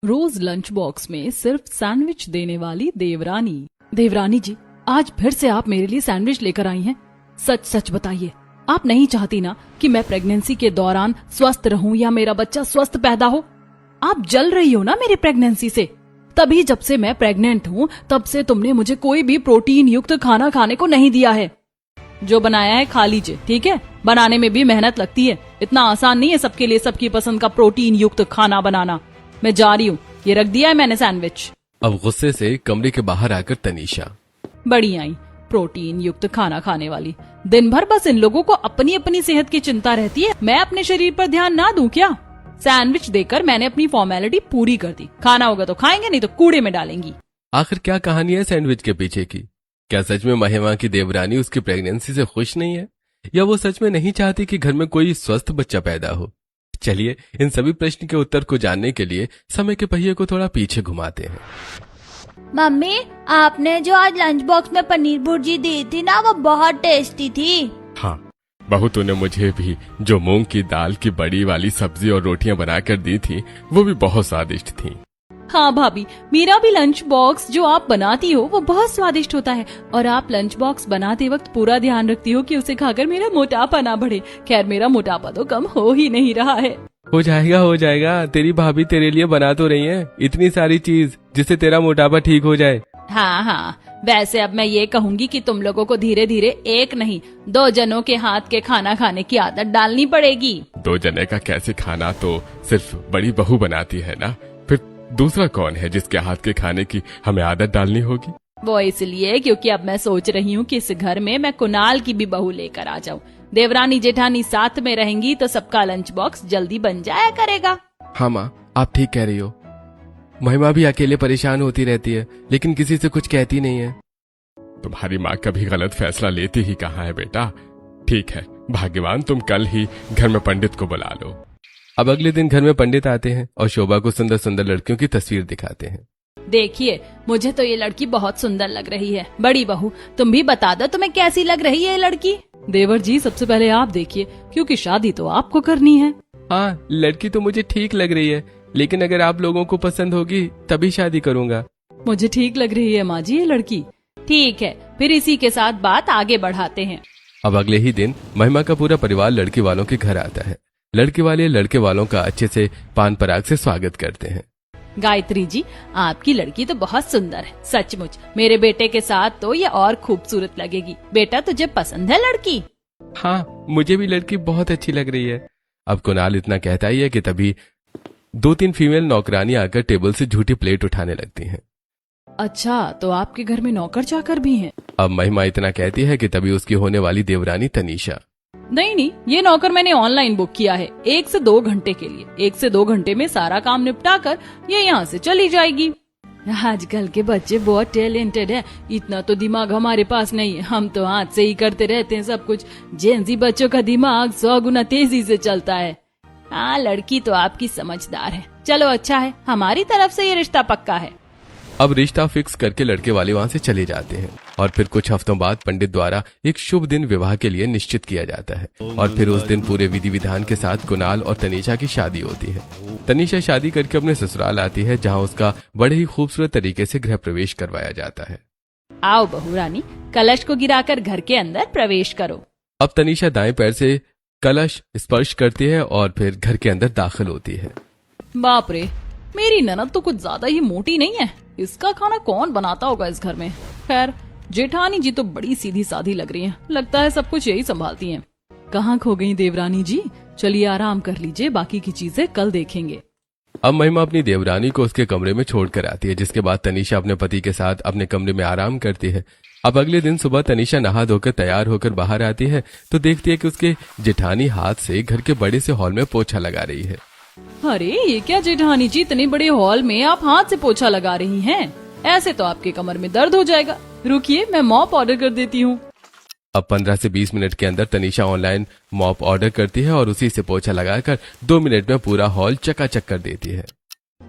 रोज lunch box में सिर्फ sandwich देने वाली देवरानी। देवरानी जी, आज फिर से आप मेरे लिए सैंडविच लेकर आई हैं। सच सच बताइए, आप नहीं चाहती ना कि मैं प्रेगनेंसी के दौरान स्वस्थ रहूं या मेरा बच्चा स्वस्थ पैदा हो? आप जल रही हो ना मेरी प्रेगनेंसी से। तभी जब से मैं प्रेग्नेंट हूँ तब से तुमने मुझे कोई भी प्रोटीन युक्त खाना खाने को नहीं दिया है। जो बनाया है खा लीजिए, ठीक है? बनाने में भी मेहनत लगती है, इतना आसान नहीं है सबके लिए सबकी पसंद का प्रोटीन युक्त खाना बनाना। मैं जा रही हूँ, ये रख दिया है मैंने सैंडविच। अब गुस्से से कमरे के बाहर आकर तनीषा, बड़ी आई प्रोटीन युक्त खाना खाने वाली। दिन भर बस इन लोगों को अपनी अपनी सेहत की चिंता रहती है, मैं अपने शरीर पर ध्यान ना दूं क्या? सैंडविच देकर मैंने अपनी फॉर्मेलिटी पूरी कर दी। खाना होगा तो खाएंगे, नहीं तो कूड़े में डालेंगी। आखिर क्या कहानी है सैंडविच के पीछे की? क्या सच में महिमा की देवरानी उसकी प्रेगनेंसी से खुश नहीं है, या वो सच में नहीं चाहती कि घर में कोई स्वस्थ बच्चा पैदा हो? चलिए इन सभी प्रश्न के उत्तर को जानने के लिए समय के पहिए को थोड़ा पीछे घुमाते हैं। मम्मी, आपने जो आज लंच बॉक्स में पनीर भुर्जी दी थी ना, वो बहुत टेस्टी थी। हाँ बहू, तूने मुझे भी जो मूंग की दाल की बड़ी वाली सब्जी और रोटियां बनाकर दी थी वो भी बहुत स्वादिष्ट थी। हाँ भाभी, मेरा भी लंच बॉक्स जो आप बनाती हो वो बहुत स्वादिष्ट होता है। और आप लंच बॉक्स बनाते वक्त पूरा ध्यान रखती हो कि उसे खाकर मेरा मोटापा ना बढ़े। खैर, मेरा मोटापा तो कम हो ही नहीं रहा है। हो जाएगा। तेरी भाभी तेरे लिए बना तो रही है इतनी सारी चीज जिससे तेरा मोटापा ठीक हो जाए। हाँ, वैसे अब मैं ये कहूँगी कि तुम लोगों को धीरे धीरे एक नहीं 2 जनों के हाथ के खाना खाने की आदत डालनी पड़ेगी। 2 जने का कैसे खाना तो सिर्फ बड़ी बहू बनाती है ना, फिर दूसरा कौन है जिसके हाथ के खाने की हमें आदत डालनी होगी? वो इसलिए क्योंकि अब मैं सोच रही हूँ कि इस घर में मैं कुणाल की भी बहू लेकर आ जाऊँ। देवरानी जेठानी साथ में रहेंगी तो सबका लंच बॉक्स जल्दी बन जाया करेगा। हाँ माँ, आप ठीक कह रही हो। महिमा भी अकेले परेशान होती रहती है लेकिन किसी से कुछ कहती नहीं है। तुम्हारी माँ कभी गलत फैसला लेती ही कहाँ है बेटा। ठीक है, भाग्यवान तुम कल ही घर में पंडित को बुला लो। अब अगले दिन घर में पंडित आते हैं और शोभा को सुंदर सुंदर लड़कियों की तस्वीर दिखाते हैं। देखिए, मुझे तो ये लड़की बहुत सुंदर लग रही है। बड़ी बहू, तुम भी बता दो तुम्हें कैसी लग रही है ये लड़की? देवर जी, सबसे पहले आप देखिए, क्योंकि शादी तो आपको करनी है। हाँ, लड़की तो मुझे ठीक लग रही है, लेकिन अगर आप लोगों को पसंद होगी तभी शादी करूंगा। मुझे ठीक लग रही है माँ जी ये लड़की। ठीक है, फिर इसी के साथ बात आगे बढ़ाते हैं। अब अगले ही दिन महिमा का पूरा परिवार लड़की वालों के घर आता है। लड़के वाले लड़के वालों का अच्छे से पान पराग से स्वागत करते हैं। गायत्री जी, आपकी लड़की तो बहुत सुंदर है, सचमुच। मेरे बेटे के साथ तो ये और खूबसूरत लगेगी। बेटा, तुझे पसंद है लड़की? हाँ, मुझे भी लड़की बहुत अच्छी लग रही है। अब कुणाल इतना कहता ही है कि तभी 2-3 फीमेल नौकरानी आकर टेबल से झूठी प्लेट उठाने लगती हैं। अच्छा, तो आपके घर में नौकर चाकर भी हैं? अब महिमा इतना कहती है कि तभी उसकी होने वाली देवरानी तनीषा, नहीं, ये नौकर मैंने ऑनलाइन बुक किया है 1 से 2 घंटे के लिए। 1 से 2 घंटे में सारा काम निपटा कर ये यहाँ से चली जाएगी। आजकल के बच्चे बहुत टैलेंटेड है, इतना तो दिमाग हमारे पास नहीं है। हम तो हाथ से ही करते रहते हैं सब कुछ। जेनजी बच्चों का दिमाग 100 गुना तेजी से चलता है। हाँ, लड़की तो आपकी समझदार है। चलो अच्छा है, हमारी तरफ से ये रिश्ता पक्का है। अब रिश्ता फिक्स करके लड़के वाले वहां से चले जाते हैं और फिर कुछ हफ्तों बाद पंडित द्वारा एक शुभ दिन विवाह के लिए निश्चित किया जाता है। और फिर उस दिन पूरे विधि विधान के साथ कुणाल और तनीषा की शादी होती है। तनीषा शादी करके अपने ससुराल आती है, जहां उसका बड़े ही खूबसूरत तरीके से गृह प्रवेश करवाया जाता है। आओ बहू रानी, कलश को गिराकर घर के अंदर प्रवेश करो। अब तनीषा दाएं पैर से कलश स्पर्श करती है और फिर घर के अंदर दाखिल होती है। बाप रे, मेरी ननद तो कुछ ज्यादा ही मोटी नहीं है। इसका खाना कौन बनाता होगा इस घर में? खैर, जेठानी जी तो बड़ी सीधी साधी लग रही हैं। लगता है सब कुछ यही संभालती हैं। कहाँ खो गई देवरानी जी? चलिए आराम कर लीजिए, बाकी की चीजें कल देखेंगे। अब महिमा अपनी देवरानी को उसके कमरे में छोड़कर आती है, जिसके बाद तनीषा अपने पति के साथ अपने कमरे में आराम करती है। अब अगले दिन सुबह तनीषा नहा धोकर तैयार होकर बाहर आती है तो देखती है कि उसके जेठानी हाथ से घर के बड़े से हॉल में पोछा लगा रही है। अरे ये क्या जेठानी जी, इतने बड़े हॉल में आप हाथ से पोछा लगा रही हैं? ऐसे तो आपके कमर में दर्द हो जाएगा। रुकिए, मैं मॉप ऑर्डर कर देती हूँ। अब 15 से 20 मिनट के अंदर तनीषा ऑनलाइन मॉप ऑर्डर करती है और उसी से पोछा लगाकर 2 मिनट में पूरा हॉल चकाचक कर देती है।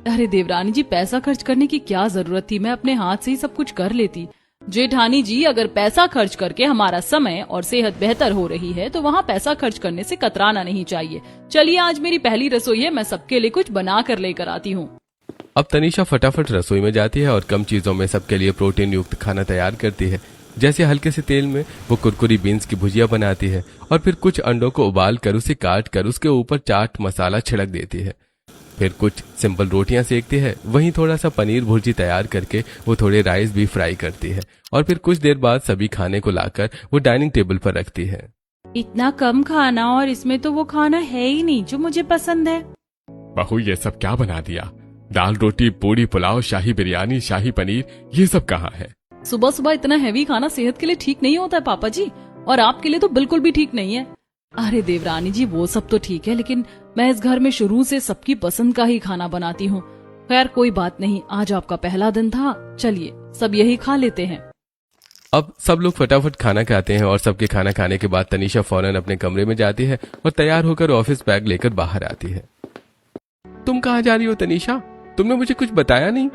अरे देवरानी जी, पैसा खर्च करने की क्या जरूरत थी? मैं अपने हाथ से ही सब कुछ कर लेती। जेठानी जी, अगर पैसा खर्च करके हमारा समय और सेहत बेहतर हो रही है तो वहाँ पैसा खर्च करने से कतराना नहीं चाहिए। चलिए, आज मेरी पहली रसोई है, मैं सबके लिए कुछ बना कर लेकर आती हूँ। अब तनीषा फटाफट रसोई में जाती है और कम चीजों में सबके लिए प्रोटीन युक्त खाना तैयार करती है। जैसे हल्के से तेल में वो कुरकुरी बीन्स की भुजिया बनाती है और फिर कुछ अंडों को उबाल कर उसे काट कर उसके ऊपर चाट मसाला छिड़क देती है। फिर कुछ सिंपल रोटियां सेकती है। वहीं थोड़ा सा पनीर भुर्जी तैयार करके वो थोड़े राइस भी फ्राई करती है और फिर कुछ देर बाद सभी खाने को लाकर वो डाइनिंग टेबल पर रखती है। इतना कम खाना और इसमें तो वो खाना है ही नहीं जो मुझे पसंद है। बहू ये सब क्या बना दिया? दाल रोटी पूड़ी पुलाव शाही बिरयानी शाही पनीर, ये सब कहाँ है? सुबह सुबह इतना हैवी खाना सेहत के लिए ठीक नहीं होता है पापा जी, और आपके लिए तो बिल्कुल भी ठीक नहीं है। अरे देवरानी जी वो सब तो ठीक है, लेकिन मैं इस घर में शुरू से सबकी पसंद का ही खाना बनाती हूँ। खैर कोई बात नहीं, आज आपका पहला दिन था, चलिए सब यही खा लेते हैं। अब सब लोग फटाफट खाना खाते हैं और सबके खाना खाने के बाद तनीषा फौरन अपने कमरे में जाती है और तैयार होकर ऑफिस बैग लेकर बाहर आती है। तुम कहाँ जा रही हो तनीषा? तुमने मुझे कुछ बताया नहीं।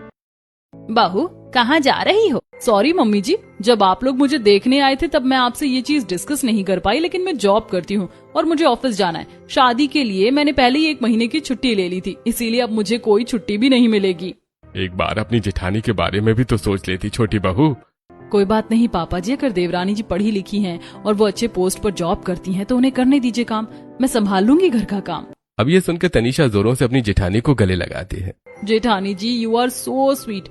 बहू कहाँ जा रही हो? सॉरी मम्मी जी, जब आप लोग मुझे देखने आए थे तब मैं आपसे ये चीज डिस्कस नहीं कर पाई, लेकिन मैं जॉब करती हूँ और मुझे ऑफिस जाना है। शादी के लिए मैंने पहले ही 1 महीने की छुट्टी ले ली थी, इसीलिए अब मुझे कोई छुट्टी भी नहीं मिलेगी। एक बार अपनी जेठानी के बारे में भी तो सोच लेती छोटी बहू। कोई बात नहीं पापा जी, अगर देवरानी जी पढ़ी लिखी हैं और वो अच्छे पोस्ट पर जॉब करती हैं तो उन्हें करने दीजिए काम, मैं संभाल लूंगी घर का काम। अब ये सुनकर तनीषा जोरों से अपनी जेठानी को गले लगाती है। जेठानी ji you are so sweet,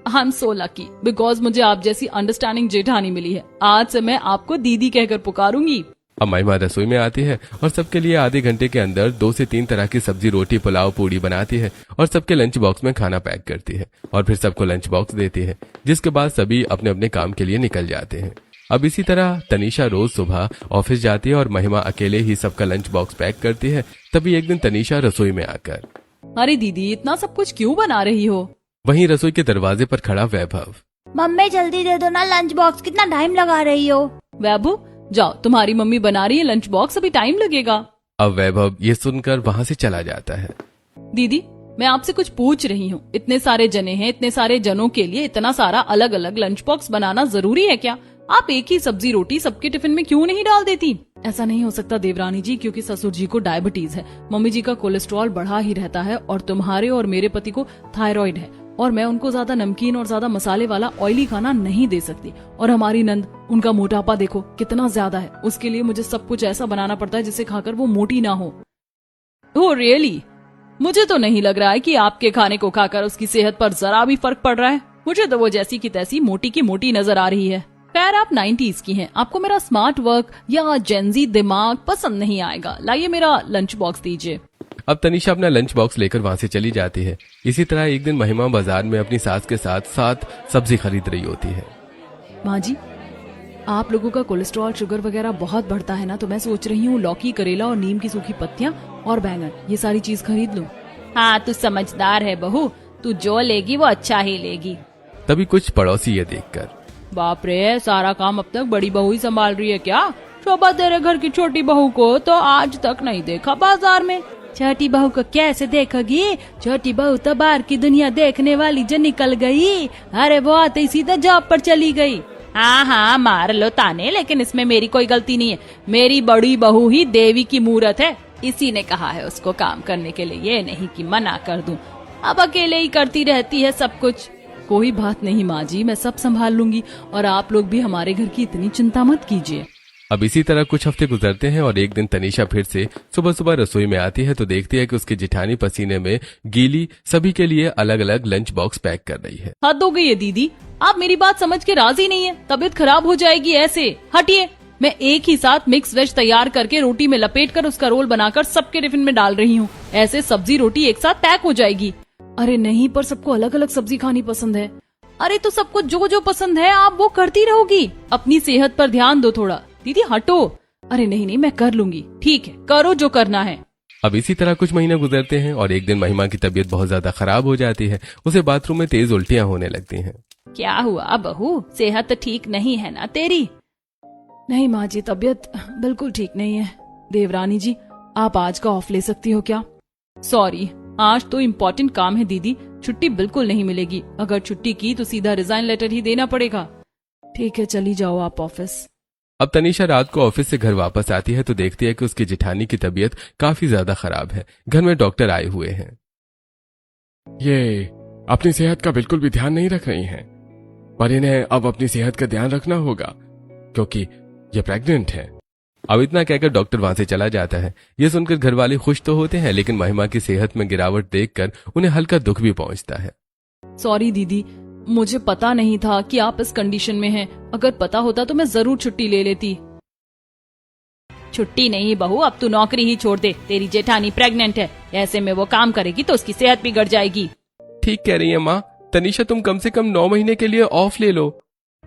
I am so lucky because मुझे आप जैसी अंडरस्टैंडिंग जेठानी मिली है। आज से मैं आपको दीदी कहकर पुकारूंगी। अब महिमा रसोई में आती है और सबके लिए आधे घंटे के अंदर 2 से 3 तरह की सब्जी रोटी पुलाव पूड़ी बनाती है और सबके लंच बॉक्स में खाना पैक करती है और फिर सबको लंच बॉक्स देती है, जिसके बाद सभी अपने अपने काम के लिए निकल जाते हैं। अब इसी तरह तनीषा रोज सुबह ऑफिस जाती है और महिमा अकेले ही सबका लंच बॉक्स पैक करती है। तभी एक दिन तनीषा रसोई में आकर, अरे दीदी इतना सब कुछ क्यों बना रही हो? वहीं रसोई के दरवाजे पर खड़ा वैभव, मम्मी जल्दी दे दो ना लंच बॉक्स, कितना टाइम लगा रही हो? वैभव जाओ, तुम्हारी मम्मी बना रही है लंच बॉक्स, अभी टाइम लगेगा। अब वैभव ये सुनकर वहाँ से चला जाता है। दीदी मैं आपसे कुछ पूछ रही हूँ, इतने सारे जने हैं, इतने सारे जनों के लिए इतना सारा अलग अलग लंच बॉक्स बनाना जरूरी है क्या? आप एक ही सब्जी रोटी सबके टिफिन में क्यों नहीं डाल देती? ऐसा नहीं हो सकता देवरानी जी, क्योंकि ससुर जी को डायबिटीज है, मम्मी जी का कोलेस्ट्रॉल बढ़ा ही रहता है और तुम्हारे और मेरे पति को थायराइड है और मैं उनको ज्यादा नमकीन और ज्यादा मसाले वाला ऑयली खाना नहीं दे सकती। और हमारी नंद, उनका मोटापा देखो कितना ज्यादा है, उसके लिए मुझे सब कुछ ऐसा बनाना पड़ता है जिसे खाकर वो मोटी ना हो। Oh really? मुझे तो नहीं लग रहा है कि आपके खाने को खाकर उसकी सेहत पर जरा भी फर्क पड़ रहा है। मुझे तो वो जैसी की तैसी मोटी की मोटी नजर आ रही है। खैर आप 90s की हैं, आपको मेरा स्मार्ट वर्क या जेंजी दिमाग पसंद नहीं आएगा। लाइए मेरा लंच बॉक्स दीजिए। अब तनीषा अपना लंच बॉक्स लेकर वहाँ से चली जाती है। इसी तरह एक दिन महिमा बाजार में अपनी सास के साथ सब्जी खरीद रही होती है। माँ जी आप लोगों का कोलेस्ट्रॉल शुगर वगैरह बहुत बढ़ता है ना, तो मैं सोच रही हूँ लौकी करेला और नीम की सूखी पत्तियाँ और बैंगन ये सारी चीज खरीद लूं। हाँ तू समझदार है बहू, तू जो लेगी वो अच्छा ही लेगी। तभी कुछ पड़ोसी ये देखकर, बाप रे सारा काम अब तक बड़ी बहू ही संभाल रही है क्या? शोभा तेरे घर की छोटी बहू को तो आज तक नहीं देखा बाजार में। छोटी बहू को कैसे देखोगी? छोटी बहू तो बाहर की दुनिया देखने वाली जो निकल गई, अरे वो आते ही सीधा जॉब पर चली गई। हाँ हाँ मार लो ताने, लेकिन इसमें मेरी कोई गलती नहीं है। मेरी बड़ी बहू ही देवी की मूरत है, इसी ने कहा है उसको काम करने के लिए, ये नहीं कि मना कर दूं। अब अकेले ही करती रहती है सब कुछ। कोई बात नहीं माँ जी, मैं सब संभाल लूंगी और आप लोग भी हमारे घर की इतनी चिंता मत कीजिए। अब इसी तरह कुछ हफ्ते गुजरते हैं और एक दिन तनीषा फिर से सुबह सुबह रसोई में आती है तो देखती है कि उसकी जेठानी पसीने में गीली सभी के लिए अलग अलग लंच बॉक्स पैक कर रही है। हद हो गई है दीदी, आप मेरी बात समझ के राजी नहीं है। तबीयत खराब हो जाएगी ऐसे, हटिए। मैं एक ही साथ मिक्स वेज तैयार करके रोटी में लपेट कर उसका रोल बनाकर सबके टिफिन में डाल रही हूँ। ऐसे सब्जी रोटी एक साथ पैक हो जाएगी। अरे नहीं, पर सबको अलग अलग सब्जी खानी पसंद है। अरे तो सबको जो जो पसंद है आप वो करती रहोगी, अपनी सेहत पर ध्यान दो थोड़ा। दीदी हटो। अरे नहीं नहीं मैं कर लूंगी, ठीक है करो जो करना है। अब इसी तरह कुछ महीने गुजरते हैं और एक दिन महिमा की तबीयत बहुत ज्यादा खराब हो जाती है। उसे बाथरूम में तेज उल्टियां होने लगती हैं। क्या हुआ बहू, सेहत ठीक नहीं है ना तेरी? नहीं माँ जी, तबीयत बिल्कुल ठीक नहीं है। देवरानी जी आप आज का ऑफ ले सकती हो क्या? सॉरी आज तो इम्पोर्टेंट काम है दीदी, छुट्टी बिल्कुल नहीं मिलेगी। अगर छुट्टी की तो सीधा रिजाइन लेटर ही देना पड़ेगा। ठीक है चली जाओ आप ऑफिस। अब तनीषा रात को ऑफिस से घर वापस आती है तो देखती है कि उसकी जेठानी की तबीयत काफी ज्यादा खराब है। घर में डॉक्टर आए हुए हैं। अपनी सेहत का बिल्कुल भी ध्यान नहीं रख रही हैं। पर इन्हें अब अपनी सेहत का ध्यान रखना होगा क्योंकि ये प्रेग्नेंट है। अब इतना कहकर डॉक्टर वहां से चला जाता है। ये सुनकर घर वाले खुश तो होते हैं, लेकिन महिमा की सेहत में गिरावट देखकर उन्हें हल्का दुख भी पहुंचता है। सॉरी दीदी, मुझे पता नहीं था कि आप इस कंडीशन में हैं। अगर पता होता तो मैं जरूर छुट्टी ले लेती। छुट्टी नहीं बहू, अब तू नौकरी ही छोड़ दे। तेरी जेठानी प्रेग्नेंट है, ऐसे में वो काम करेगी तो उसकी सेहत बिगड़ जाएगी। ठीक कह रही है माँ। तनीषा, तुम कम से कम 9 महीने के लिए ऑफ ले लो।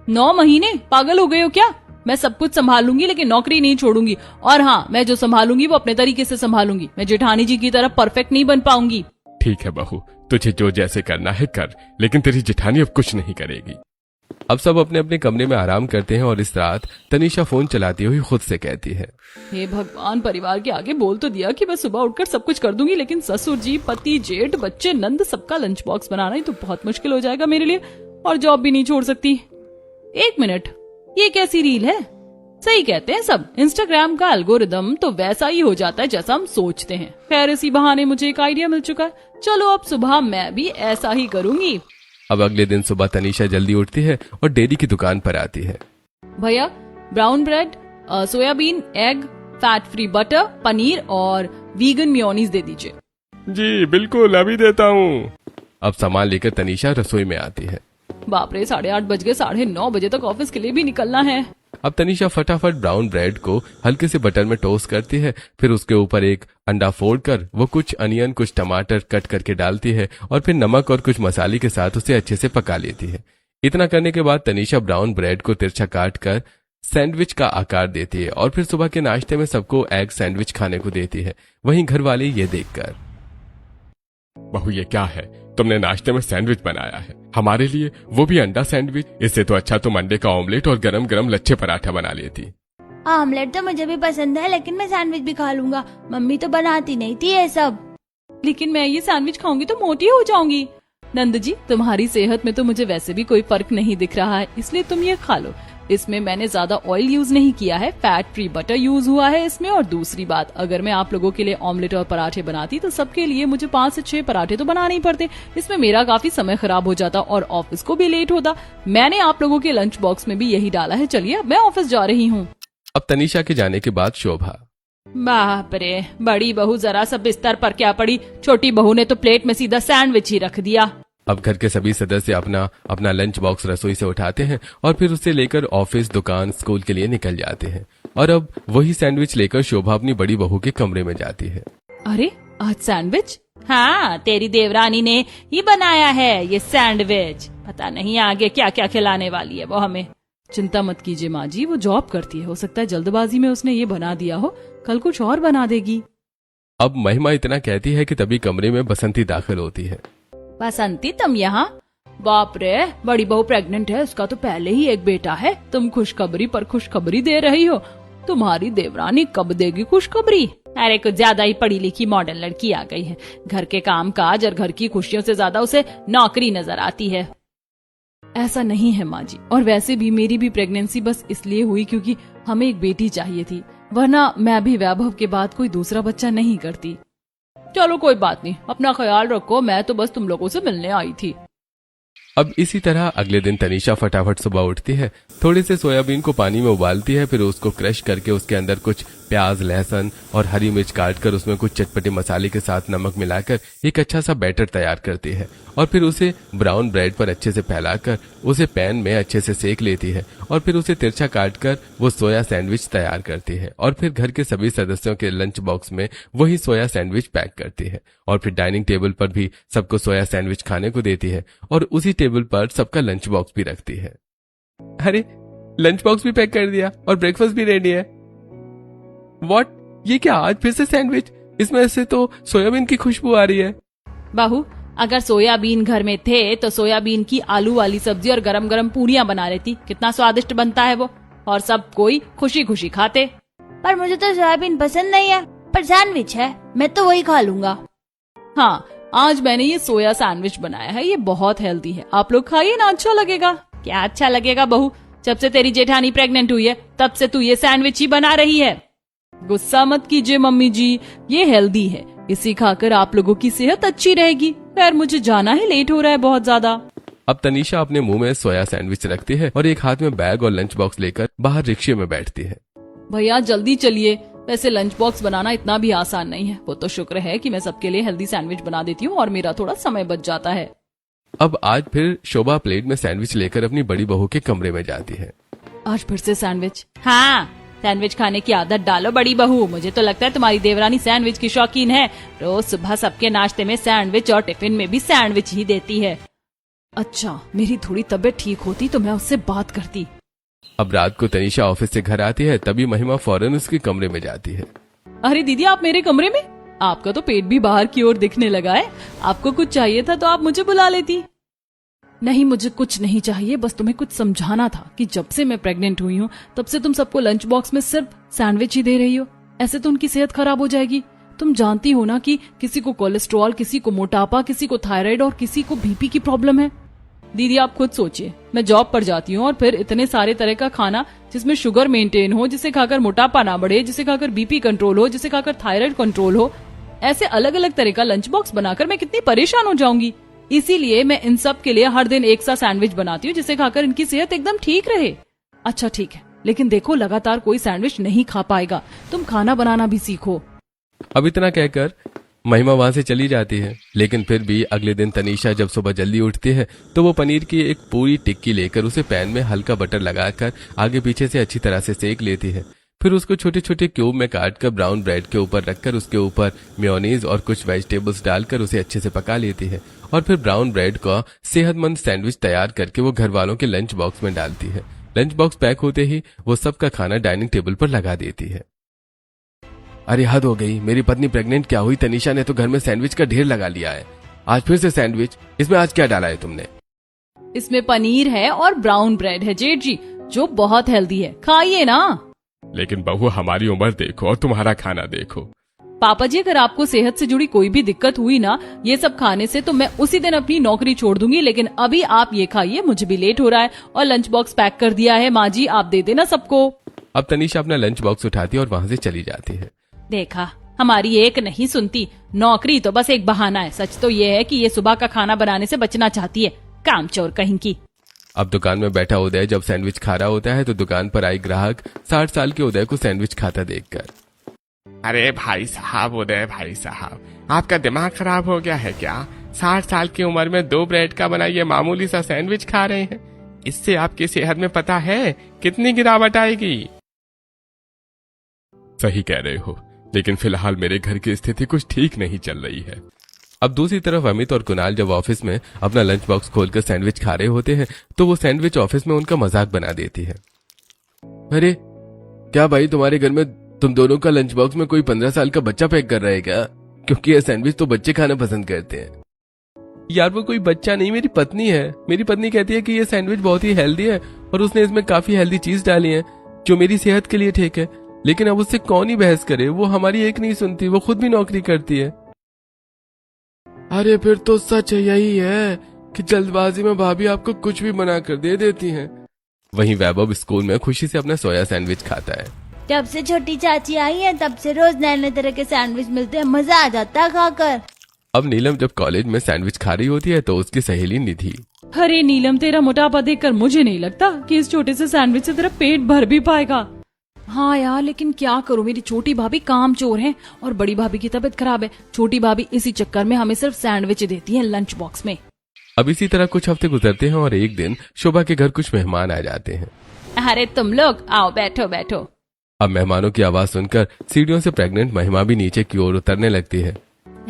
9 महीने? पागल हो गए हो क्या? मैं सब कुछ संभाल लूंगी लेकिन नौकरी नहीं छोड़ूंगी। और हाँ, मैं जो संभालूंगी वो अपने तरीके से संभालूंगी। मैं जेठानी जी की तरह परफेक्ट नहीं बन पाऊंगी। ठीक है बहू, तुझे जो जैसे करना है कर, लेकिन तेरी जेठानी अब कुछ नहीं करेगी। अब सब अपने अपने कमरे में आराम करते हैं और इस रात तनीषा फोन चलाती हुई खुद से कहती है, हे भगवान, परिवार के आगे बोल तो दिया कि मैं सुबह उठकर सब कुछ कर दूंगी, लेकिन ससुर जी, पति, जेठ, बच्चे, नंद, सबका लंच बॉक्स बनाना ही तो बहुत मुश्किल हो जाएगा मेरे लिए। और जॉब भी नहीं छोड़ सकती। 1 मिनट, ये कैसी रील है? सही कहते हैं सब, इंस्टाग्राम का एल्गोरिदम तो वैसा ही हो जाता है जैसा हम सोचते हैं। खैर, इसी बहाने मुझे एक आइडिया मिल चुका है। चलो अब सुबह मैं भी ऐसा ही करूंगी। अब अगले दिन सुबह तनीषा जल्दी उठती है और डेयरी की दुकान पर आती है। भैया, brown bread, soybean, egg, fat free butter, paneer और वीगन मेयोनीज दे दीजिए। जी बिल्कुल, अभी देता हूँ। अब सामान लेकर तनीषा रसोई में आती है। बाप रे, 8:30 बज गए, 9:30 बजे तक ऑफिस के लिए भी निकलना है। अब तनीषा फटाफट ब्राउन ब्रेड को हल्के से बटर में टोस्ट करती है। फिर उसके ऊपर एक अंडा फोड़कर वो कुछ अनियन, कुछ टमाटर कट करके डालती है और फिर नमक और कुछ मसाले के साथ उसे अच्छे से पका लेती है। इतना करने के बाद तनीषा ब्राउन ब्रेड को तिरछा काट कर सैंडविच का आकार देती है और फिर सुबह के नाश्ते में सबको एग सैंडविच खाने को देती है। वहीं घर वाले ये देखकर, बहू ये क्या है, तुमने नाश्ते में सैंडविच बनाया है हमारे लिए, वो भी अंडा सैंडविच? इससे तो अच्छा तुम अंडे का ऑमलेट और गरम गरम लच्छे पराठा बना लेती। ऑमलेट तो मुझे भी पसंद है, लेकिन मैं सैंडविच भी खा लूंगा। मम्मी तो बनाती नहीं थी ये सब। लेकिन मैं ये सैंडविच खाऊंगी तो मोटी हो जाऊंगी। नंद जी, तुम्हारी सेहत में तो मुझे वैसे भी कोई फर्क नहीं दिख रहा है, इसलिए तुम ये खा लो। इसमें मैंने ज्यादा ऑयल यूज नहीं किया है, फैट फ्री बटर यूज हुआ है इसमें। और दूसरी बात, अगर मैं आप लोगों के लिए ऑमलेट और पराठे बनाती तो सबके लिए मुझे 5 से 6 पराठे तो बनाने ही पड़ते। इसमें मेरा काफी समय खराब हो जाता और ऑफिस को भी लेट होता। मैंने आप लोगों के लंच बॉक्स में भी यही डाला है। चलिए, अब मैं ऑफिस जा रही हूँ। अब तनीषा के जाने के बाद शोभा, बाप रे, बड़ी बहू जरा सा बिस्तर पर क्या पड़ी, छोटी बहू ने तो प्लेट में सीधा सैंडविच ही रख दिया। अब घर के सभी सदस्य अपना अपना लंच बॉक्स रसोई से उठाते हैं और फिर उसे लेकर ऑफिस, दुकान, स्कूल के लिए निकल जाते हैं। और अब वही सैंडविच लेकर शोभा अपनी बड़ी बहू के कमरे में जाती है। अरे, आज सैंडविच? हाँ, तेरी देवरानी ने ही बनाया है ये सैंडविच। पता नहीं आगे क्या क्या खिलाने वाली है वो हमें। चिंता मत कीजिए माँ जी, वो जॉब करती है, हो सकता है जल्दबाजी में उसने ये बना दिया हो, कल कुछ और बना देगी। अब महिमा इतना कहती है कि तभी कमरे में बसंती दाखिल होती है। बसंती, तुम यहाँ? बाप रे, बड़ी बहू प्रेग्नेंट है, उसका तो पहले ही एक बेटा है। तुम खुशखबरी पर खुशखबरी दे रही हो। तुम्हारी देवरानी कब देगी खुशखबरी? अरे, कुछ ज्यादा ही पढ़ी लिखी मॉडर्न लड़की आ गई है। घर के काम काज और घर की खुशियों से ज्यादा उसे नौकरी नजर आती है। ऐसा नहीं है माँ जी, और वैसे भी मेरी भी प्रेगनेंसी बस इसलिए हुई क्योंकि हमें एक बेटी चाहिए थी, वरना मैं भी वैभव के बाद कोई दूसरा बच्चा नहीं करती। चलो कोई बात नहीं, अपना ख्याल रखो, मैं तो बस तुम लोगों से मिलने आई थी। अब इसी तरह अगले दिन तनीषा फटाफट सुबह उठती है, थोड़े से सोयाबीन को पानी में उबालती है, फिर उसको क्रश करके उसके अंदर कुछ प्याज, लहसुन और हरी मिर्च काटकर उसमें कुछ चटपटे मसाले के साथ नमक मिलाकर एक अच्छा सा बैटर तैयार करती है और फिर उसे ब्राउन ब्रेड पर अच्छे से फैलाकर उसे पैन में अच्छे से सेक लेती है और फिर उसे तिरछा काटकर वो सोया सैंडविच तैयार करती है और फिर घर के सभी सदस्यों के लंच बॉक्स में वही सोया सैंडविच पैक करती है और फिर डाइनिंग टेबल पर भी सबको सोया सैंडविच खाने को देती है और उसी टेबल पर सबका लंच बॉक्स भी रखती है। अरे, लंच बॉक्स भी पैक कर दिया और ब्रेकफास्ट भी रेडी है। व्हाट, ये क्या, आज फिर से सैंडविच? इसमें से तो सोयाबीन की खुशबू आ रही है। बहू, अगर सोयाबीन घर में थे तो सोयाबीन की आलू वाली सब्जी और गरम गरम पूरियां बना लेती, कितना स्वादिष्ट बनता है वो, और सब कोई खुशी खुशी खाते। पर मुझे तो सोयाबीन पसंद नहीं है, पर सैंडविच है, मैं तो वही खा लूंगा। हाँ, आज मैंने ये सोया सैंडविच बनाया है, ये बहुत हेल्दी है, आप लोग खाइए ना, अच्छा लगेगा। क्या अच्छा लगेगा बहू, जब से तेरी जेठानी प्रेग्नेंट हुई है तब से तू ये सैंडविच ही बना रही है। गुस्सा मत कीजिए मम्मी जी, ये हेल्दी है, इसी खाकर आप लोगों की सेहत अच्छी रहेगी। खैर मुझे जाना ही लेट हो रहा है बहुत ज्यादा। अब तनीषा अपने मुंह में सोया सैंडविच रखती है और एक हाथ में बैग और लंच बॉक्स लेकर बाहर रिक्शे में बैठती है। भैया जल्दी चलिए, वैसे लंच बॉक्स बनाना इतना भी आसान नहीं है। वो तो शुक्र है कि मैं सबके लिए हेल्दी सैंडविच बना देती हूँ और मेरा थोड़ा समय बच जाता है। अब आज फिर शोभा प्लेट में सैंडविच लेकर अपनी बड़ी बहू के कमरे में जाती है। आज फिर से सैंडविच? हाँ, सैंडविच खाने की आदत डालो बड़ी बहू। मुझे तो लगता है तुम्हारी देवरानी सैंडविच की शौकीन है। रोज सुबह सबके नाश्ते में सैंडविच और टिफिन में भी सैंडविच ही देती है। अच्छा, मेरी थोड़ी तबीयत ठीक होती तो मैं उससे बात करती। अब रात को तनीषा ऑफिस से घर आती है, तभी महिमा फौरन उसके कमरे में जाती है। अरे दीदी, आप मेरे कमरे में? आपका तो पेट भी बाहर की ओर दिखने लगा है। आपको कुछ चाहिए था तो आप मुझे बुला लेती। नहीं, मुझे कुछ नहीं चाहिए, बस तुम्हें कुछ समझाना था कि जब से मैं प्रेग्नेंट हुई हूँ तब से तुम सबको लंच बॉक्स में सिर्फ सैंडविच ही दे रही हो। ऐसे तो उनकी सेहत खराब हो जाएगी। तुम जानती हो ना कि किसी को कोलेस्ट्रॉल, किसी को मोटापा, किसी को थायराइड और किसी को बीपी की प्रॉब्लम है। दीदी आप खुद सोचिए, मैं जॉब पर जाती हूँ और फिर इतने सारे तरह का खाना जिसमें शुगर मेंटेन हो, जिसे खाकर मोटापा ना बढ़े, जिसे खाकर बीपी कंट्रोल हो, जिसे खाकर थायराइड कंट्रोल हो, ऐसे अलग अलग तरह का लंच बॉक्स बनाकर मैं कितनी परेशान हो जाऊंगी। इसीलिए मैं इन सब के लिए हर दिन एक सा सैंडविच बनाती हूँ जिसे खाकर इनकी सेहत एकदम ठीक रहे। अच्छा ठीक है, लेकिन देखो लगातार कोई सैंडविच नहीं खा पाएगा, तुम खाना बनाना भी सीखो। अब इतना कहकर महिमा वहां से चली जाती है। लेकिन फिर भी अगले दिन तनीषा जब सुबह जल्दी उठती है तो वो पनीर की एक पूरी टिक्की लेकर उसे पैन में हल्का बटर लगाकर आगे पीछे से अच्छी तरह से सेक लेती है। फिर उसको छोटे छोटे क्यूब में काटकर ब्राउन ब्रेड के ऊपर रखकर उसके ऊपर मेयोनीज और कुछ वेजिटेबल्स डालकर उसे अच्छे से पका लेती है और फिर ब्राउन ब्रेड का सेहतमंद सैंडविच तैयार करके वो घर वालों के लंच बॉक्स में डालती है। लंच बॉक्स पैक होते ही वो सबका खाना डाइनिंग टेबल पर लगा देती है। अरे हद हो गई, मेरी पत्नी प्रेग्नेंट क्या हुई, तनीषा ने तो घर में सैंडविच का ढेर लगा लिया है। आज फिर से सैंडविच, इसमें आज क्या डाला है तुमने? इसमें पनीर है और ब्राउन ब्रेड है जेठ जी, जो बहुत हेल्दी है, खाइए ना। लेकिन बहू हमारी उम्र देखो और तुम्हारा खाना देखो। पापा जी, अगर आपको सेहत से जुड़ी कोई भी दिक्कत हुई ना ये सब खाने से तो मैं उसी दिन अपनी नौकरी छोड़ दूंगी। लेकिन अभी आप ये खाइए, मुझे भी लेट हो रहा है और लंच बॉक्स पैक कर दिया है। माँ जी आप दे देना सबको। अब तनीषा अपना लंच बॉक्स उठाती है और वहां से चली जाती है। देखा, हमारी एक नहीं सुनती। नौकरी तो बस एक बहाना है। सच तो ये है कि ये सुबह का खाना बनाने से बचना चाहती है, कामचोर कहीं की। अब दुकान में बैठा उदय जब सैंडविच खा रहा होता है तो दुकान पर आई ग्राहक 60 साल के उदय को सैंडविच खाता देखकर, अरे भाई साहब, उदय भाई साहब, आपका दिमाग खराब हो गया है क्या? 60 साल की उम्र में 2 ब्रेड का बना ये मामूली सा सैंडविच खा रहे हैं। इससे आपकी सेहत में पता है कितनी गिरावट आएगी? सही कह रहे हो, लेकिन फिलहाल मेरे घर की स्थिति कुछ ठीक नहीं चल रही है। अब दूसरी तरफ अमित और कुणाल जब ऑफिस में अपना लंच बॉक्स खोलकर सैंडविच खा रहे होते हैं तो वो सैंडविच ऑफिस में उनका मजाक बना देती है। अरे क्या भाई, तुम्हारे घर में तुम दोनों का लंच बॉक्स में कोई 15 साल का बच्चा पैक कर रहा है क्या? क्योंकि ये सैंडविच तो बच्चे खाना पसंद करते हैं। यार वो कोई बच्चा नहीं, मेरी पत्नी है। मेरी पत्नी कहती है कि ये सैंडविच बहुत ही हेल्दी है और उसने इसमें काफी हेल्दी चीज डाली है जो मेरी सेहत के लिए ठीक है। लेकिन अब उससे कौन ही बहस करे, वो हमारी एक नहीं सुनती, वो खुद भी नौकरी करती है। अरे फिर तो सच यही है कि जल्दबाजी में भाभी आपको कुछ भी बना कर दे देती हैं। वहीं वैभव स्कूल में खुशी से अपना सोया सैंडविच खाता है। जब से छोटी चाची आई है तब से रोज नए नए तरह के सैंडविच मिलते हैं, मजा आ जाता है खाकर। अब नीलम जब कॉलेज में सैंडविच खा रही होती है तो उसकी सहेली निधि, अरे नीलम, तेरा मोटापा देखकर मुझे नहीं लगता कि इस छोटे से सैंडविच से तेरा पेट भर भी पाएगा। हाँ यार, लेकिन क्या करूँ, मेरी छोटी भाभी कामचोर है और बड़ी भाभी की तबीयत खराब है। छोटी भाभी इसी चक्कर में हमें सिर्फ सैंडविच देती है लंच बॉक्स में। अब इसी तरह कुछ हफ्ते गुजरते हैं और एक दिन शोभा के घर कुछ मेहमान आ जाते हैं। अरे तुम लोग आओ, बैठो बैठो। अब मेहमानों की आवाज सुनकर सीढ़ियों से प्रेग्नेंट महिमा भी नीचे की ओर उतरने लगती है।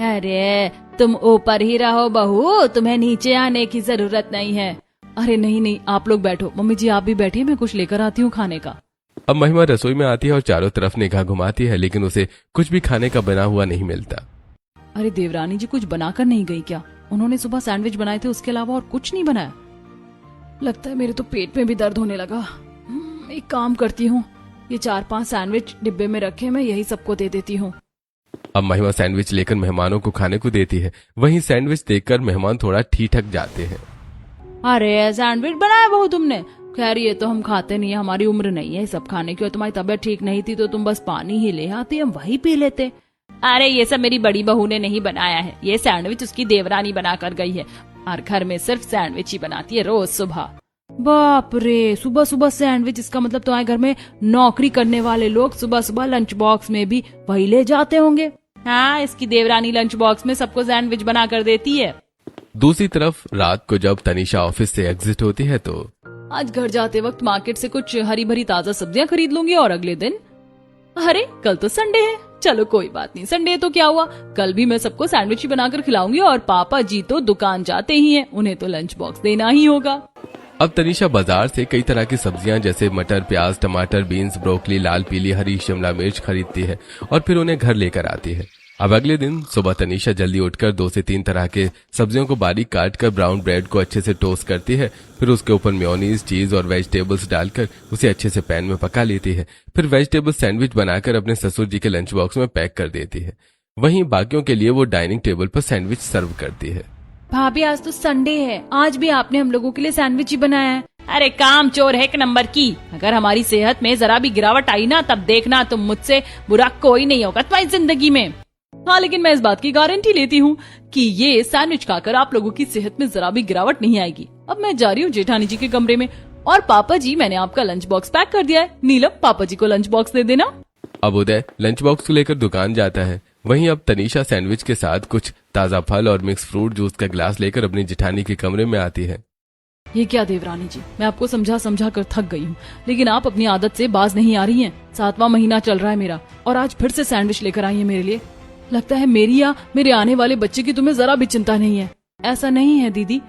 अरे तुम ऊपर ही रहो बहू, तुम्हें नीचे आने की जरूरत नहीं है। अरे नहीं नहीं, आप लोग बैठो। मम्मी जी आप भी बैठिए, मैं कुछ लेकर आती हूँ खाने का। अब महिमा रसोई में आती है और चारों तरफ निगाह घुमाती है, लेकिन उसे कुछ भी खाने का बना हुआ नहीं मिलता। अरे देवरानी जी कुछ बनाकर नहीं गई क्या? उन्होंने सुबह सैंडविच बनाए थे, उसके अलावा और कुछ नहीं बनाया। लगता है मेरे तो पेट में भी दर्द होने लगा। एक काम करती हूँ, ये 4-5 सैंडविच डिब्बे में रखे, मैं यही सबको दे देती हूँ। अब महिमा सैंडविच लेकर मेहमानों को खाने को देती है। वहीं सैंडविच देखकर मेहमान थोड़ा ठीठक जाते हैं। अरे सैंडविच बनाया बहू तुमने? खैर ये तो हम खाते नहीं है, हमारी उम्र नहीं है सब खाने की, और तुम्हारी तबीयत ठीक नहीं थी तो तुम बस पानी ही ले आती, हम वही पी लेते। अरे ये सब मेरी बड़ी बहू ने नहीं बनाया है, ये सैंडविच उसकी देवरानी बना कर गई है और घर में सिर्फ सैंडविच ही बनाती है रोज सुबह। बाप रे, सुबह सुबह सैंडविच, इसका मतलब तुम्हारे घर में नौकरी करने वाले लोग सुबह सुबह लंच बॉक्स में भी वही ले जाते होंगे। हाँ, इसकी देवरानी लंच बॉक्स में सबको सैंडविच बना कर देती है। दूसरी तरफ रात को जब तनीषा ऑफिस से एग्जिट होती है तो आज घर जाते वक्त मार्केट से कुछ हरी भरी ताजा सब्जियां खरीद लूंगी और अगले दिन, अरे कल तो संडे है, चलो कोई बात नहीं, संडे तो क्या हुआ, कल भी मैं सबको सैंडविच ही बनाकर खिलाऊंगी और पापा जी तो दुकान जाते ही हैं, उन्हें तो लंच बॉक्स देना ही होगा। अब तनीषा बाजार से कई तरह की सब्जियां जैसे मटर, प्याज, टमाटर, बीन्स, ब्रोकली, लाल, पीली, हरी शिमला मिर्च खरीदती है और फिर उन्हें घर लेकर आती है। अब अगले दिन सुबह तनीषा जल्दी उठकर 2 से 3 तरह के सब्जियों को बारीक काट कर ब्राउन ब्रेड को अच्छे से टोस्ट करती है, फिर उसके ऊपर मेयोनीज, चीज और वेजिटेबल्स डालकर उसे अच्छे से पैन में पका लेती है, फिर वेजिटेबल सैंडविच बनाकर अपने ससुर जी के लंच बॉक्स में पैक कर देती है। वहीं बाकियों के लिए वो डाइनिंग टेबल पर सैंडविच सर्व करती है। भाभी आज तो संडे है, आज भी आपने हम लोगों के लिए सैंडविच ही बनाया है। अरे काम चोर है एक नंबर की, अगर हमारी सेहत में जरा भी गिरावट आई ना तब देखना तुम मुझसे बुरा कोई नहीं होगा तुम्हारी जिंदगी में। हाँ, लेकिन मैं इस बात की गारंटी लेती हूँ कि ये सैंडविच खाकर आप लोगों की सेहत में जरा भी गिरावट नहीं आएगी। अब मैं जा रही हूँ जेठानी जी के कमरे में और पापा जी मैंने आपका लंच बॉक्स पैक कर दिया है, नीलम पापा जी को लंच बॉक्स दे देना। अब उदय लंच बॉक्स को लेकर दुकान जाता है। वहीं अब तनीषा सैंडविच के साथ कुछ ताजा फल और मिक्स फ्रूट जूस का ग्लास लेकर अपनी जेठानी के कमरे में आती है। ये क्या देवरानी जी, मैं आपको समझा समझा कर थक गई हूँ, लेकिन आप अपनी आदत से बाज नहीं आ रही हैं। 7वां महीना चल रहा है मेरा और आज फिर से सैंडविच लेकर आई है मेरे लिए। लगता है मेरी या मेरे आने वाले बच्चे की तुम्हें जरा भी चिंता नहीं है। ऐसा नहीं है दीदी,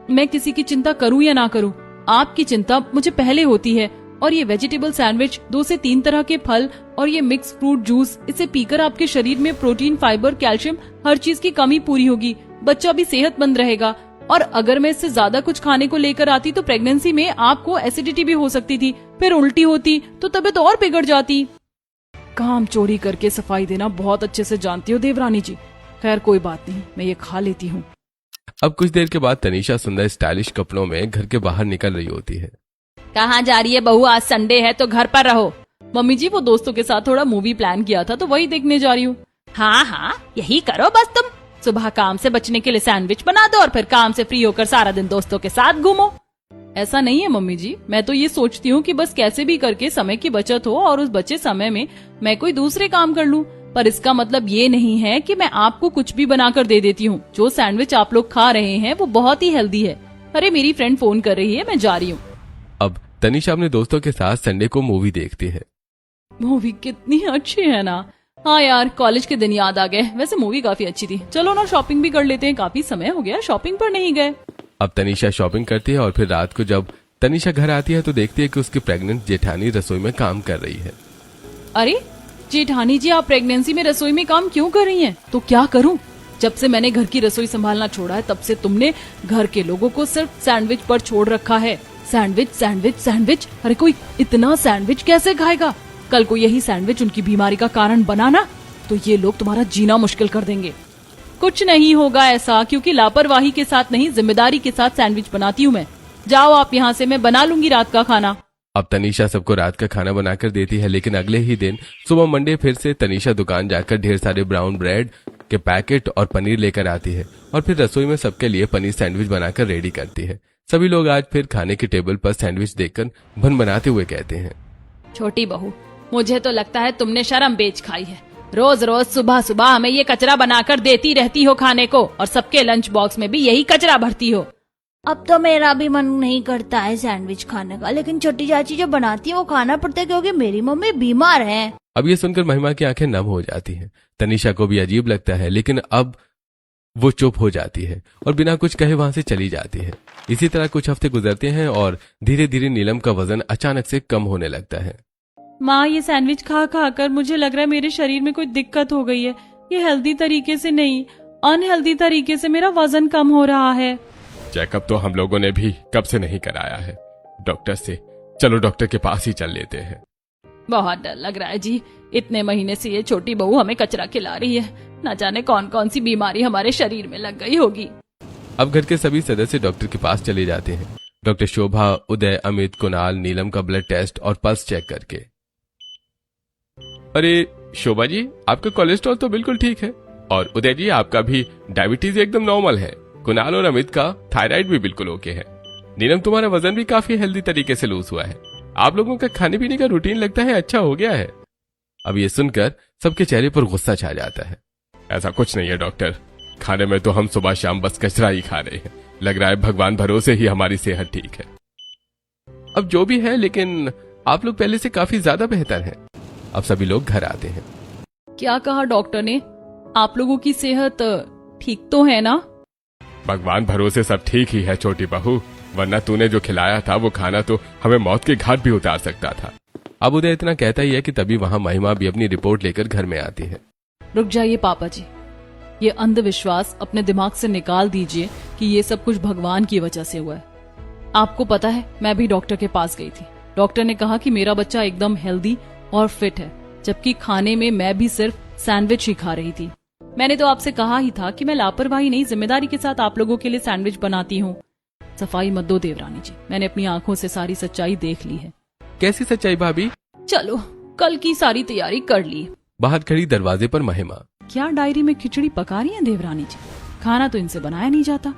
मैं किसी की चिंता करूँ या ना करूँ, आपकी चिंता मुझे पहले होती है। और ये वेजिटेबल सैंडविच, 2 से 3 तरह के फल और ये मिक्स फ्रूट जूस, इसे पीकर आपके शरीर में प्रोटीन, फाइबर, कैल्शियम, हर चीज की कमी पूरी होगी, बच्चा भी सेहतमंद रहेगा। और अगर मैं इससे ज्यादा कुछ खाने को लेकर आती तो प्रेगनेंसी में आपको एसिडिटी भी हो सकती थी, फिर उल्टी होती तो तबीयत और बिगड़ जाती। काम चोरी करके सफाई देना बहुत अच्छे से जानती हो देवरानी जी। खैर कोई बात नहीं, मैं ये खा लेती हूँ। अब कुछ देर के बाद तनीषा सुंदर स्टाइलिश कपड़ों में घर के बाहर निकल रही होती है। कहाँ जा रही है बहू, आज संडे है तो घर पर रहो। मम्मी जी वो दोस्तों के साथ थोड़ा मूवी प्लान किया था तो वही देखने जा रही हूँ। हाँ हाँ यही करो बस, तुम सुबह काम से बचने के लिए सैंडविच बना दो और फिर काम से फ्री होकर सारा दिन दोस्तों के साथ घूमो। ऐसा नहीं है मम्मी जी, मैं तो ये सोचती हूँ कि बस कैसे भी करके समय की बचत हो और उस बचे समय में मैं कोई दूसरे काम कर लूँ। पर इसका मतलब ये नहीं है कि मैं आपको कुछ भी बनाकर दे देती हूँ। जो सैंडविच आप लोग खा रहे हैं वो बहुत ही हेल्दी है। अरे मेरी फ्रेंड फोन कर रही है, मैं जा रही हूँ। अब तनीषा अपने दोस्तों के साथ संडे को मूवी देखती है। मूवी कितनी अच्छी है ना। हाँ यार, कॉलेज के दिन याद आ गए। वैसे मूवी काफी अच्छी थी, चलो ना शॉपिंग भी कर लेते हैं, काफी समय हो गया शॉपिंग पर नहीं गए। अब तनीषा शॉपिंग करती है और फिर रात को जब तनीषा घर आती है तो देखती है कि उसकी प्रेग्नेंट जेठानी रसोई में काम कर रही है। अरे जेठानी जी, आप प्रेगनेंसी में रसोई में काम क्यों कर रही हैं? तो क्या करूं? जब से मैंने घर की रसोई संभालना छोड़ा है तब से तुमने घर के लोगों को सिर्फ सैंडविच पर छोड़ रखा है। सैंडविच सैंडविच सैंडविच, अरे कोई इतना सैंडविच कैसे खाएगा? कल को यही सैंडविच उनकी बीमारी का कारण बना ना तो ये लोग तुम्हारा जीना मुश्किल कर देंगे। कुछ नहीं होगा ऐसा, क्योंकि लापरवाही के साथ नहीं जिम्मेदारी के साथ सैंडविच बनाती हूँ मैं। जाओ आप यहाँ से, मैं बना लूंगी रात का खाना। अब तनीषा सबको रात का खाना बनाकर देती है, लेकिन अगले ही दिन सुबह मंडे फिर से तनीषा दुकान जाकर ढेर सारे ब्राउन ब्रेड के पैकेट और पनीर लेकर आती है और फिर रसोई में सबके लिए पनीर सैंडविच बनाकर रेडी करती है। सभी लोग आज फिर खाने के टेबल पर सैंडविच देखकर भनभनाते हुए कहते हैं, छोटी बहू, मुझे तो लगता है तुमने शर्म बेच खाई है। रोज रोज सुबह सुबह हमें ये कचरा बनाकर देती रहती हो खाने को और सबके लंच बॉक्स में भी यही कचरा भरती हो। अब तो मेरा भी मन नहीं करता है सैंडविच खाने का, लेकिन छोटी चाची जो बनाती है वो खाना पड़ता है क्योंकि मेरी मम्मी बीमार है। अब ये सुनकर महिमा की आंखें नम हो जाती हैं। तनीषा को भी अजीब लगता है, लेकिन अब वो चुप हो जाती है और बिना कुछ कहे वहां से चली जाती है। इसी तरह कुछ हफ्ते गुजरते हैं और धीरे धीरे नीलम का वजन अचानक से कम होने लगता है। माँ, ये सैंडविच खा खा कर मुझे लग रहा है मेरे शरीर में कोई दिक्कत हो गई है। ये हेल्दी तरीके से नहीं, अनहेल्दी तरीके से मेरा वजन कम हो रहा है। चेकअप तो हम लोगों ने भी कब से नहीं कराया है डॉक्टर से। चलो डॉक्टर के पास ही चल लेते हैं। बहुत डर लग रहा है जी, इतने महीने से ये छोटी बहू हमें कचरा खिला रही है, न जाने कौन कौन सी बीमारी हमारे शरीर में लग गई होगी। अब घर के सभी सदस्य डॉक्टर के पास चले जाते हैं। डॉक्टर शोभा, उदय, अमित, कुणाल, नीलम का ब्लड टेस्ट और पल्स चेक करके, अरे शोभा जी, आपका कोलेस्ट्रॉल तो बिल्कुल ठीक है, और उदय जी आपका भी डायबिटीज एकदम नॉर्मल है। कुणाल और अमित का थायराइड भी बिल्कुल ओके है। नीलम, तुम्हारा वजन भी काफी हेल्दी तरीके से लूज हुआ है। आप लोगों का खाने पीने का रूटीन लगता है अच्छा हो गया है। अब ये सुनकर सबके चेहरे पर गुस्सा छा जाता है। ऐसा कुछ नहीं है डॉक्टर, खाने में तो हम सुबह शाम बस कचरा ही खा रहे हैं। लग रहा है भगवान भरोसे ही हमारी सेहत ठीक है। अब जो भी है, लेकिन आप लोग पहले से काफी ज्यादा बेहतर हैं। अब सभी लोग घर आते हैं। क्या कहा डॉक्टर ने? आप लोगों की सेहत ठीक तो है ना? भगवान भरोसे सब ठीक ही है छोटी बहू, वरना तूने जो खिलाया था वो खाना तो हमें मौत के घाट भी उतार सकता था। अब उदय इतना कहता ही है कि तभी वहां महिमा भी अपनी रिपोर्ट लेकर घर में आती है। रुक जाइए पापा जी, ये अंधविश्वास अपने दिमाग से निकाल दीजिए कि ये सब कुछ भगवान की वजह से हुआ है। आपको पता है, मैं भी डॉक्टर के पास गई थी। डॉक्टर ने कहा कि मेरा बच्चा एकदम हेल्दी और फिट है, जबकि खाने में मैं भी सिर्फ सैंडविच ही खा रही थी। मैंने तो आपसे कहा ही था कि मैं लापरवाही नहीं, जिम्मेदारी के साथ आप लोगों के लिए सैंडविच बनाती हूँ। सफाई मत दो देवरानी जी, मैंने अपनी आंखों से सारी सच्चाई देख ली है। कैसी सच्चाई भाभी? चलो, कल की सारी तैयारी कर ली। बाहर खड़ी दरवाजे पर महिमा। क्या डायरी में खिचड़ी पका रही है देवरानी जी? खाना तो इनसे बनाया नहीं जाता।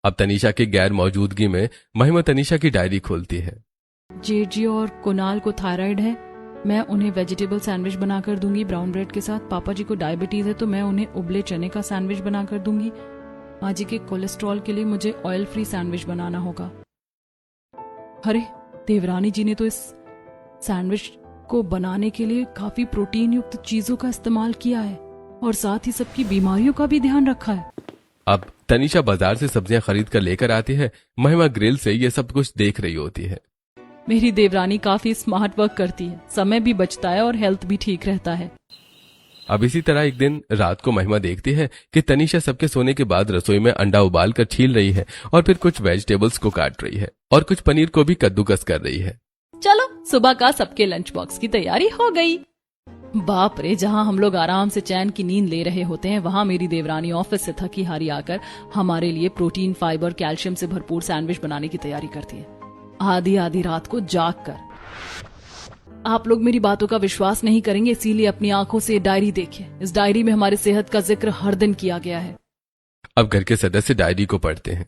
अब तनीषा की गैर मौजूदगी में महिमा तनीषा की डायरी खोलती है। जेजी और कुणाल को थायराइड है, मैं उन्हें वेजिटेबल सैंडविच बनाकर दूंगी ब्राउन ब्रेड के साथ। पापा जी को डायबिटीज है तो मैं उन्हें उबले चने का सैंडविच बनाकर दूंगी। माँ जी के कोलेस्ट्रॉल के लिए मुझे ऑयल फ्री सैंडविच बनाना होगा। अरे, देवरानी जी ने तो इस सैंडविच को बनाने के लिए काफी प्रोटीन युक्त चीजों का इस्तेमाल किया है और साथ ही सबकी बीमारियों का भी ध्यान रखा है। अब तनीषा बाजार से सब्जियां खरीद कर लेकर आती है। महिमा ग्रिल से ये सब कुछ देख रही होती है। मेरी देवरानी काफी स्मार्ट वर्क करती है, समय भी बचता है और हेल्थ भी ठीक रहता है। अब इसी तरह एक दिन रात को महिमा देखती है कि तनीषा सबके सोने के बाद रसोई में अंडा उबाल कर छील रही है और फिर कुछ वेजिटेबल्स को काट रही है और कुछ पनीर को भी कद्दूकस कर रही है। चलो, सुबह का सबके लंच बॉक्स की तैयारी हो गई। बाप रे, जहाँ हम लोग आराम से चैन की नींद ले रहे होते हैं, वहाँ मेरी देवरानी ऑफिस से थकी हारी आकर हमारे लिए प्रोटीन, फाइबर, कैल्शियम से भरपूर सैंडविच बनाने की तैयारी करती है, आधी आधी रात को जाग कर। आप लोग मेरी बातों का विश्वास नहीं करेंगे, इसीलिए अपनी आंखों से डायरी देखिए। इस डायरी में हमारी सेहत का जिक्र हर दिन किया गया है। अब घर के सदस्य डायरी को पढ़ते हैं।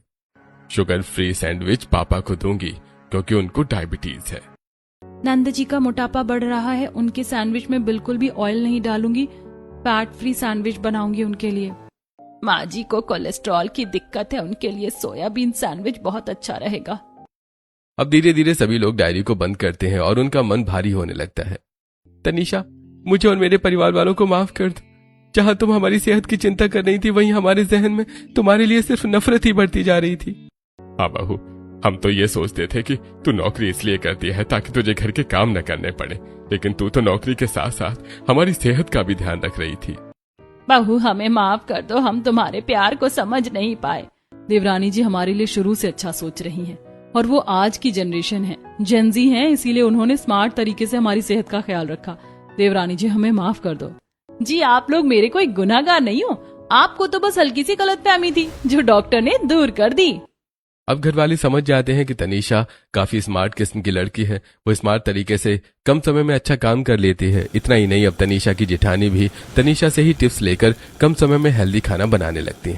शुगर फ्री सैंडविच पापा को दूंगी क्योंकि उनको डायबिटीज है। नंद जी का मोटापा बढ़ रहा है, उनके सैंडविच में बिल्कुल भी ऑयल नहीं डालूंगी, फैट फ्री सैंडविच बनाऊंगी उनके लिए। माँ जी को कोलेस्ट्रॉल की दिक्कत है, उनके लिए सोयाबीन सैंडविच बहुत अच्छा रहेगा। अब धीरे धीरे सभी लोग डायरी को बंद करते हैं और उनका मन भारी होने लगता है। तनीषा, मुझे और मेरे परिवार वालों को माफ कर दो। जहाँ तुम हमारी सेहत की चिंता कर रही थी, वहीं हमारे जहन में तुम्हारे लिए सिर्फ नफरत ही बढ़ती जा रही थी। हाँ बहू, हम तो ये सोचते थे कि तू नौकरी इसलिए करती है ताकि तुझे घर के काम न करने पड़े, लेकिन तू तो नौकरी के साथ साथ हमारी सेहत का भी ध्यान रख रही थी। बहू, हमें माफ कर दो, हम तुम्हारे प्यार को समझ नहीं पाए। देवरानी जी हमारे लिए शुरू से अच्छा सोच रही हैं, और वो आज की जनरेशन है, जेनजी हैं, इसीलिए उन्होंने स्मार्ट तरीके से हमारी सेहत का ख्याल रखा। देवरानी जी हमें माफ कर दो। जी, आप लोग मेरे कोई गुनाहगार नहीं हो, आपको तो बस हल्की सी गलतफहमी थी जो डॉक्टर ने दूर कर दी। अब घर वाले समझ जाते हैं कि तनीषा काफी स्मार्ट किस्म की लड़की है, वो स्मार्ट तरीके से कम समय में अच्छा काम कर लेती है। इतना ही नहीं, अब तनीषा की जेठानी भी तनीषा से ही टिप्स लेकर कम समय में हेल्दी खाना बनाने लगती है।